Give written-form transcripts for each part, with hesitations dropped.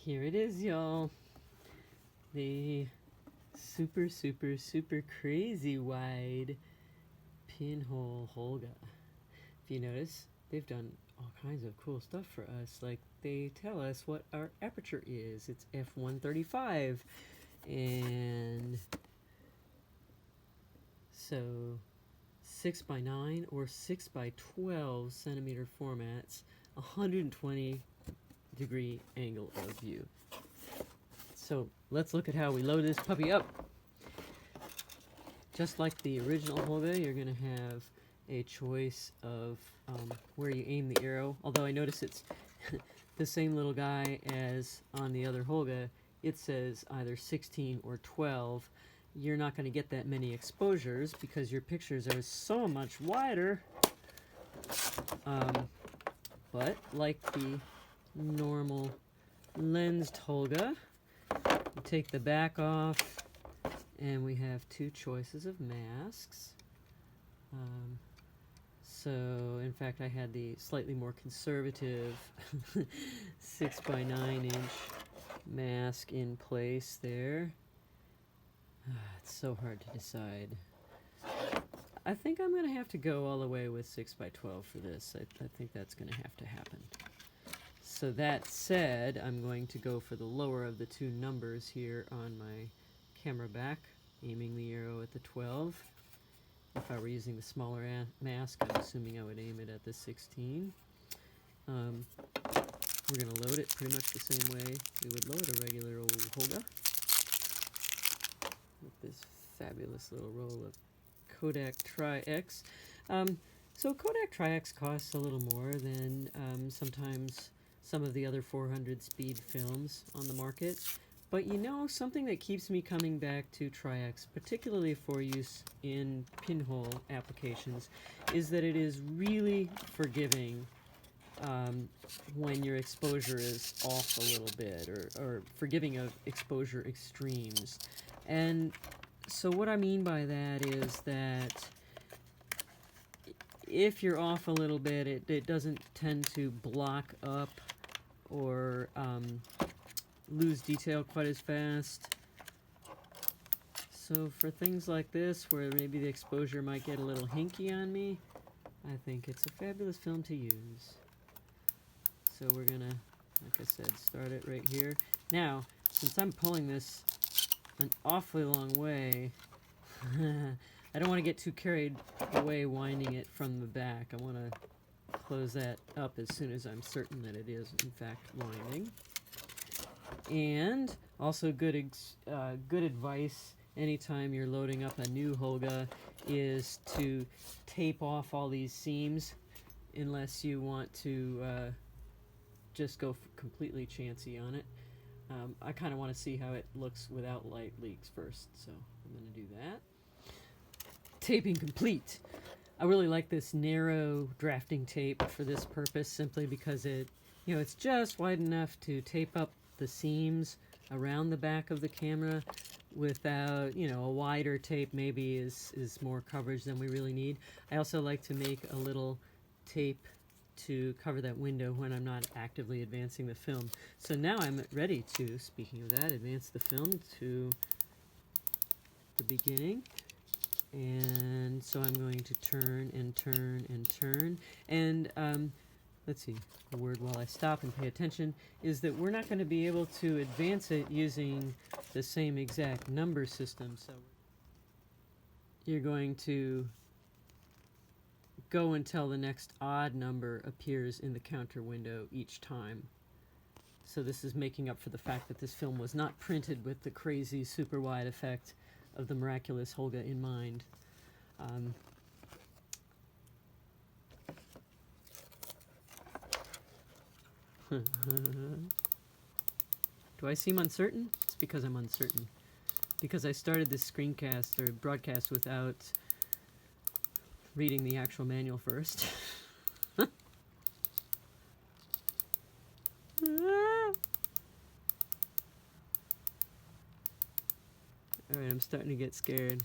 Here it is, y'all. The super, super, super crazy wide pinhole Holga. If you notice, they've done all kinds of cool stuff for us. Like, they tell us what our aperture is. It's f135. And so 6 by 9 or 6 by 12 centimeter formats, 120 degree angle of view. So let's look at how we load this puppy up. Just like the original Holga, you're going to have a choice of where you aim the arrow. Although I notice it's the same little guy as on the other Holga. It says either 16 or 12. You're not going to get that many exposures because your pictures are so much wider. But like the normal lensed Holga, you take the back off and we have two choices of masks. So in fact I had the slightly more conservative 6 by 9 inch mask in place there. It's so hard to decide. I think I'm going to have to go all the way with 6 by 12 for this. I think that's going to have to happen. So that said, I'm going to go for the lower of the two numbers here on my camera back, aiming the arrow at the 12. If I were using the smaller mask, I'm assuming I would aim it at the 16. We're going to load it pretty much the same way we would load a regular old Holga, with this fabulous little roll of Kodak Tri-X. So Kodak Tri-X costs a little more than sometimes some of the other 400 speed films on the market. But you know, something that keeps me coming back to Tri-X, particularly for use in pinhole applications, is that it is really forgiving when your exposure is off a little bit, or forgiving of exposure extremes. And so what I mean by that is that if you're off a little bit, it doesn't tend to block up or lose detail quite as fast. So for things like this, where maybe the exposure might get a little hinky on me, I think it's a fabulous film to use. So we're gonna, like I said, start it right here. Now, since I'm pulling this an awfully long way, I don't want to get too carried away winding it from the back. I want to close that up as soon as I'm certain that it is in fact winding. And also good advice anytime you're loading up a new Holga is to tape off all these seams, unless you want to just go completely chancy on it. I kind of want to see how it looks without light leaks first, so I'm going to do that. Taping complete. I really like this narrow drafting tape for this purpose, simply because it's just wide enough to tape up the seams around the back of the camera without, a wider tape maybe is more coverage than we really need. I also like to make a little tape to cover that window when I'm not actively advancing the film. So now I'm ready to, speaking of that, advance the film to the beginning. And so I'm going to turn and turn and turn. And let's see, a word while I stop and pay attention is that we're not going to be able to advance it using the same exact number system. So you're going to go until the next odd number appears in the counter window each time. So this is making up for the fact that this film was not printed with the crazy super wide effect of the miraculous Holga in mind. Do I seem uncertain? It's because I'm uncertain. Because I started this screencast or broadcast without reading the actual manual first. Alright, I'm starting to get scared.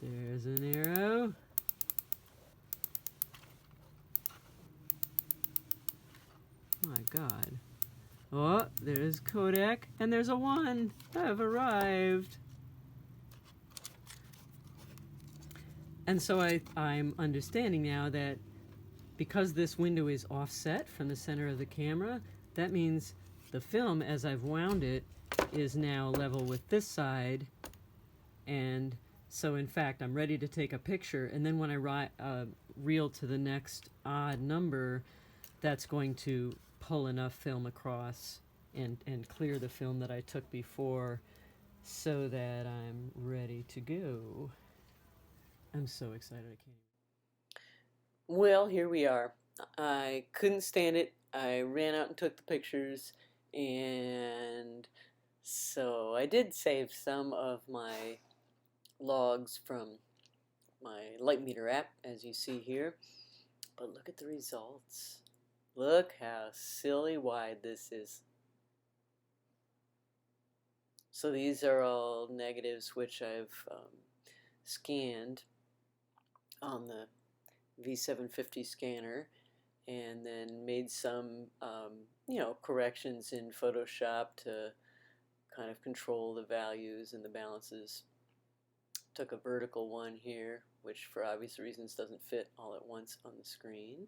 There's an arrow. Oh my god. Oh, there's Kodak, and there's a 1. I've arrived. And so I'm understanding now that because this window is offset from the center of the camera, that means the film, as I've wound it, is now level with this side. And so in fact, I'm ready to take a picture, and then when I reel to the next odd number, that's going to pull enough film across and clear the film that I took before so that I'm ready to go. I'm so excited I can't. Well, here we are. I couldn't stand it. I ran out and took the pictures, and so I did save some of my logs from my light meter app, as you see here. But look at the results. Look how silly wide this is. So these are all negatives which I've scanned on the V750 scanner, and then made some corrections in Photoshop to kind of control the values and the balances. Took a vertical one here, which for obvious reasons doesn't fit all at once on the screen.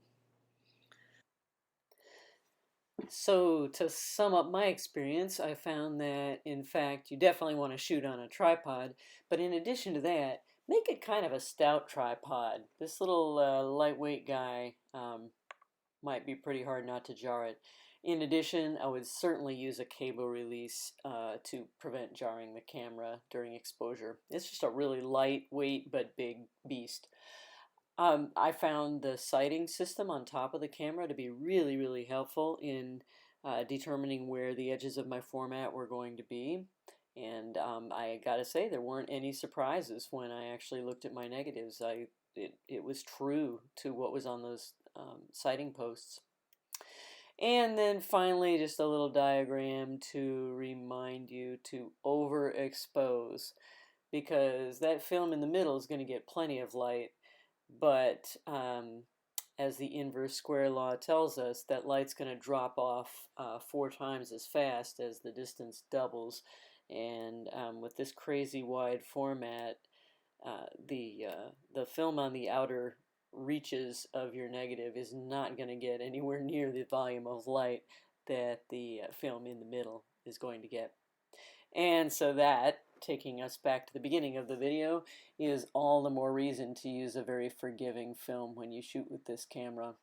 So to sum up my experience, I found that in fact you definitely want to shoot on a tripod, but in addition to that, make it kind of a stout tripod. This little lightweight guy might be pretty hard not to jar it. In addition, I would certainly use a cable release to prevent jarring the camera during exposure. It's just a really lightweight but big beast. I found the sighting system on top of the camera to be really, really helpful in determining where the edges of my format were going to be. And I gotta say, there weren't any surprises when I actually looked at my negatives. It was true to what was on those sighting posts. And then finally, just a little diagram to remind you to overexpose, because that film in the middle is going to get plenty of light, but as the inverse square law tells us, that light's going to drop off 4 times as fast as the distance doubles. And with this crazy wide format, the film on the outer reaches of your negative is not going to get anywhere near the volume of light that the film in the middle is going to get. And so that, taking us back to the beginning of the video, is all the more reason to use a very forgiving film when you shoot with this camera.